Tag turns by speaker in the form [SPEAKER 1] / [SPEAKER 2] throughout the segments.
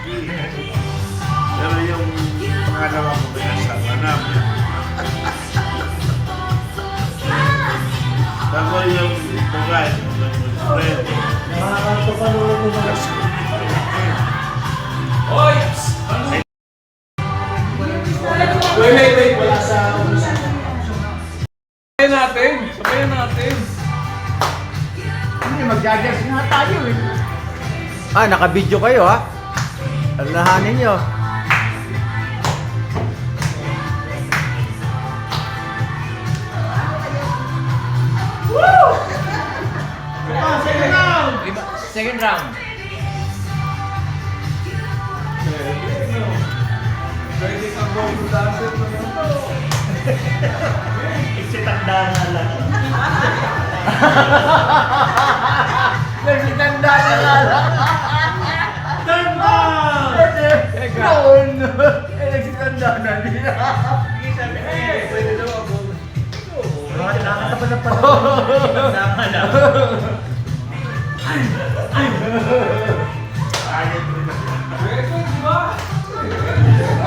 [SPEAKER 1] Pero yung pangalawa ko pinasama namin. Tapos yung pagkain, yung friend.
[SPEAKER 2] Makakanta pa naman ito na.
[SPEAKER 3] Hoy!
[SPEAKER 2] Wait. Wala sa umpisa.
[SPEAKER 3] Sabayan natin.
[SPEAKER 2] Hindi, mag-judges nga tayo eh.
[SPEAKER 4] Ah, naka-video kayo ha? Alalahanin nyo.
[SPEAKER 2] Second round!
[SPEAKER 3] Second round.
[SPEAKER 2] Pwede kang go dancer na ito. Iksitanda na lang. Nagsitanda na lang. Third round! Noon! Nagsitanda na nila. Pwede daw ako. Nakatapan na pala. Tama lang.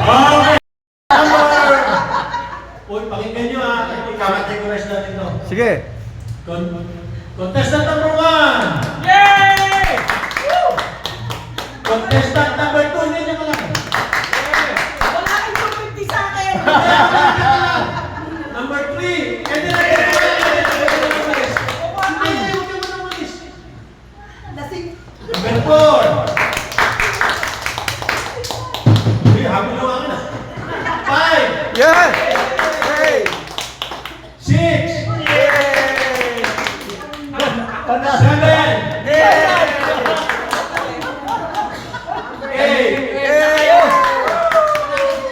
[SPEAKER 2] Okay! Uy, pakinggan nyo ha. I-categorize natin ito.
[SPEAKER 4] Sige.
[SPEAKER 2] Contestant number 1!
[SPEAKER 3] Yay!
[SPEAKER 2] Contestant number 2, hindi nyo mga.
[SPEAKER 5] Wala kang 250 sa akin!
[SPEAKER 2] Number 3, hindi na
[SPEAKER 5] Lasing.
[SPEAKER 2] Number 4. Uy, habol na ako na. 5,
[SPEAKER 4] Yeah! Hey!
[SPEAKER 2] 6, 7, 8,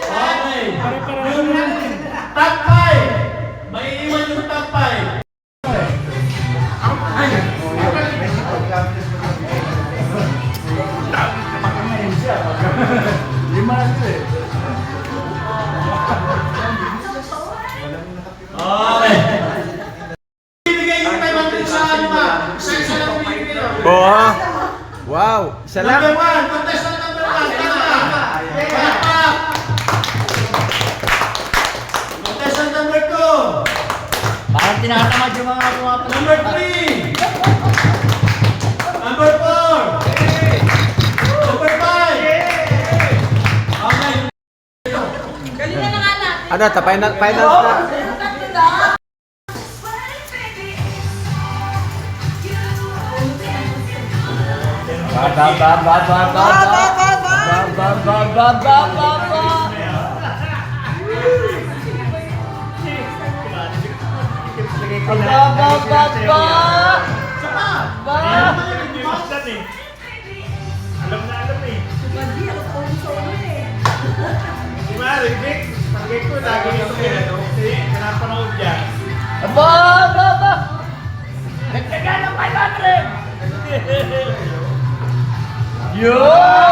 [SPEAKER 2] okay. Yung top 5, maiiwan yung top 5. Okay. Bibigay yung 500 sa ano ba? Isa lang bibigay yun.
[SPEAKER 4] Oh, wow! Isa
[SPEAKER 2] Number
[SPEAKER 4] lang.
[SPEAKER 2] 1, contestant number 1. Tama. Palakpak. Contestant number 2.
[SPEAKER 3] Parang tinatamad yung mga pumapalala.
[SPEAKER 2] Number 3. Number 4. Number 5. Okay.
[SPEAKER 5] Galingan na nga natin.
[SPEAKER 4] Ano, final na.
[SPEAKER 5] Tatlo lang.
[SPEAKER 1] Alam na eh.
[SPEAKER 5] Hindi ako sa ulo eh.
[SPEAKER 1] Si Mari, Vic, pagkik ko, lagi ito kasi pinapanood niya.
[SPEAKER 3] Nagtaga ng 500! Yun!